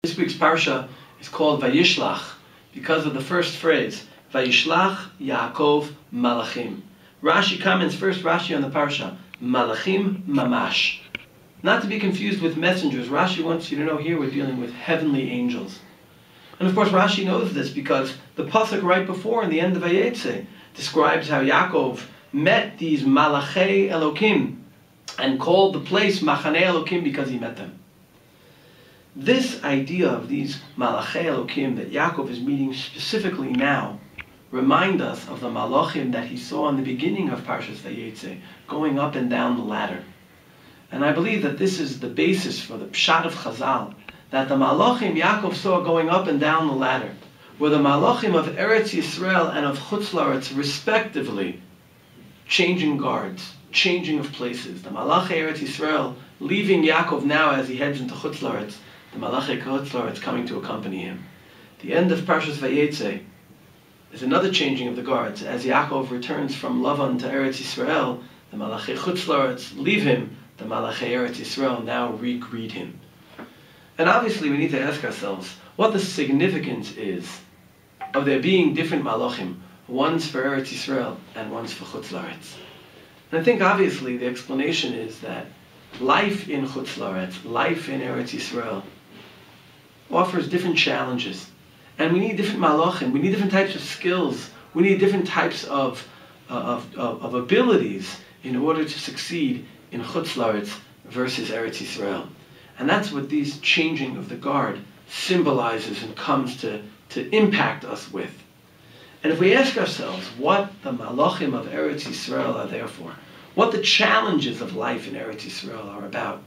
This week's Parsha is called Vayishlach because of the first phrase, Vayishlach Yaakov Malachim. Rashi comments, first Rashi on the Parsha, Malachim Mamash. Not to be confused with messengers. Rashi wants you to know here we're dealing with heavenly angels. And of course Rashi knows this because the pasuk right before in the end of Vayetze describes how Yaakov met these Malachei Elokim and called the place Machanei Elokim because he met them. This idea of these Malachei Elokim that Yaakov is meeting specifically now remind us of the Malachim that he saw in the beginning of Parshat Vayetze, going up and down the ladder. And I believe that this is the basis for the Pshat of Chazal, that the Malachim Yaakov saw going up and down the ladder were the Malachim of Eretz Yisrael and of Chutz La'aretz respectively, changing guards, changing of places. The Malachei Eretz Yisrael leaving Yaakov now as he heads into Chutz La'aretz, the Malachei Chutz La'aretz coming to accompany him. The end of Parshat Vayetze is another changing of the guards. As Yaakov returns from Lavan to Eretz Yisrael, the Malachei Chutz La'aretz leave him, the Malachei Eretz Yisrael now re-greet him. And obviously we need to ask ourselves what the significance is of there being different Malachim, one's for Eretz Yisrael and one's for Chutz La'aretz. And I think obviously the explanation is that life in Chutz La'aretz, life in Eretz Yisrael, offers different challenges. And we need different Malachim, we need different types of skills, we need different types of abilities in order to succeed in Chutz La'aretz versus Eretz Yisrael. And that's what these changing of the guard symbolizes and comes to impact us with. And if we ask ourselves what the Malachim of Eretz Yisrael are there for, what the challenges of life in Eretz Yisrael are about,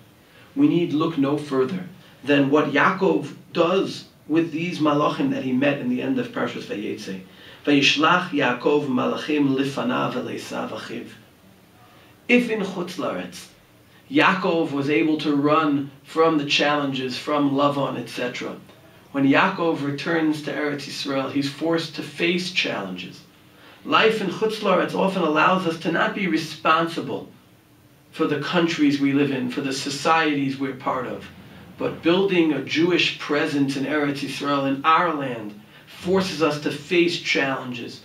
we need look no further than what Yaakov does with these Malachim that he met in the end of Parshat Vayetze. Vayishlach Yaakov Malachim lifanav v'leisav achiv. If in Chutz La'aretz, Yaakov was able to run from the challenges, from Lavan, etc. When Yaakov returns to Eretz Yisrael, he's forced to face challenges. Life in Chutz La'aretz often allows us to not be responsible for the countries we live in, for the societies we're part of, but building a Jewish presence in Eretz Yisrael, in our land, forces us to face challenges,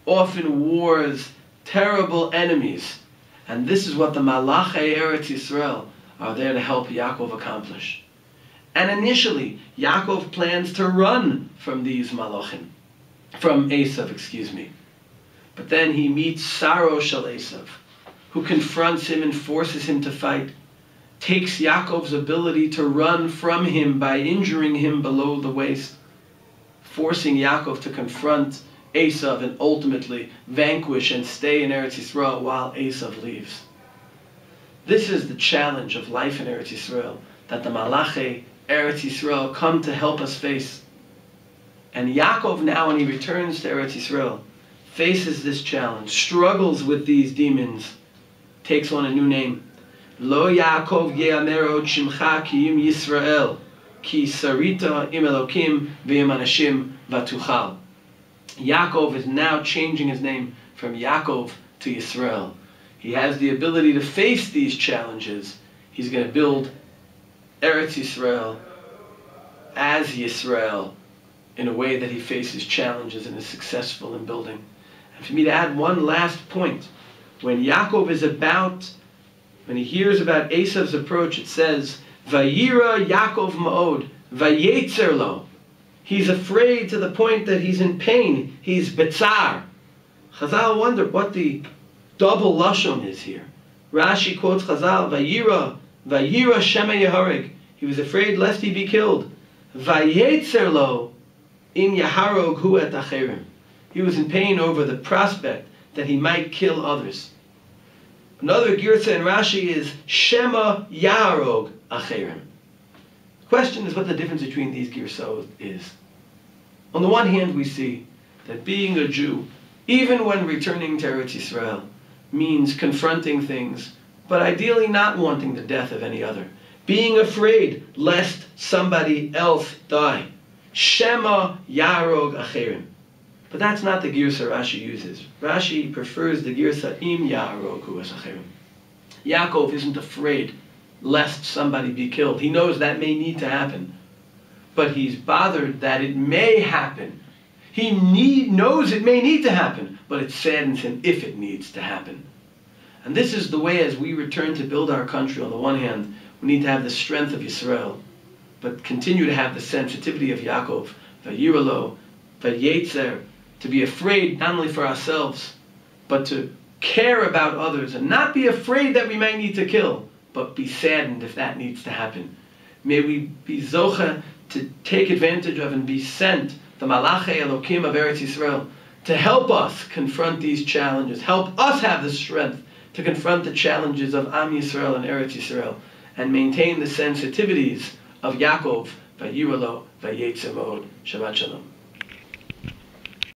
often wars, terrible enemies. And this is what the Malachei Eretz Yisrael are there to help Yaakov accomplish. And initially, Yaakov plans to run from these Malachim, from Esav, But then he meets Saro Shel Esav, who confronts him and forces him to fight, takes Yaakov's ability to run from him by injuring him below the waist, forcing Yaakov to confront Esav and ultimately vanquish and stay in Eretz Yisrael while Esav leaves. This is the challenge of life in Eretz Yisrael that the Malachei Eretz Yisrael come to help us face. And Yaakov now, when he returns to Eretz Yisrael, faces this challenge, struggles with these demons, takes on a new name. Lo Yaakov ye'amer od shimcha ki im Yisrael, ki sarita im Elokim ve'im anashim vatuchal. Yaakov is now changing his name from Yaakov to Yisrael. He has the ability to face these challenges. He's going to build Eretz Yisrael as Yisrael in a way that he faces challenges and is successful in building. And for me to add one last point, when Yaakov is when he hears about Esav's approach, it says, Vayira Yaakov ma'od, vayetzer lo. He's afraid to the point that he's in pain. He's betzar. Chazal wonder what the double lashon is here. Rashi quotes Chazal, Vayira shema yehareg. He was afraid lest he be killed. Vayetzer lo in yaharog hu et acherim. He was in pain over the prospect that he might kill others. Another girsa in Rashi is Shema Yaharog Acherim. The question is what the difference between these girsot is. On the one hand, we see that being a Jew, even when returning to Eretz Yisrael, means confronting things, but ideally not wanting the death of any other. Being afraid lest somebody else die. Shema Yaharog Acherim. But that's not the girsa Rashi uses. Rashi prefers the girsa im Yaharog hu es acherim. Yaakov isn't afraid lest somebody be killed. He knows that may need to happen. but he's bothered that it may happen. He knows it may need to happen, but it saddens him if it needs to happen. And this is the way, as we return to build our country, on the one hand, we need to have the strength of Yisrael, but continue to have the sensitivity of Yaakov, Vayiralo, Vayetzer, to be afraid not only for ourselves, but to care about others, and not be afraid that we might need to kill, but be saddened if that needs to happen. May we be zocha to take advantage of and be sent, the Malachei Elokim of Eretz Yisrael, to help us confront these challenges, help us have the strength to confront the challenges of Am Yisrael and Eretz Yisrael, and maintain the sensitivities of Yaakov, Vayiralo, Vayetzer Mod. Shabbat Shalom.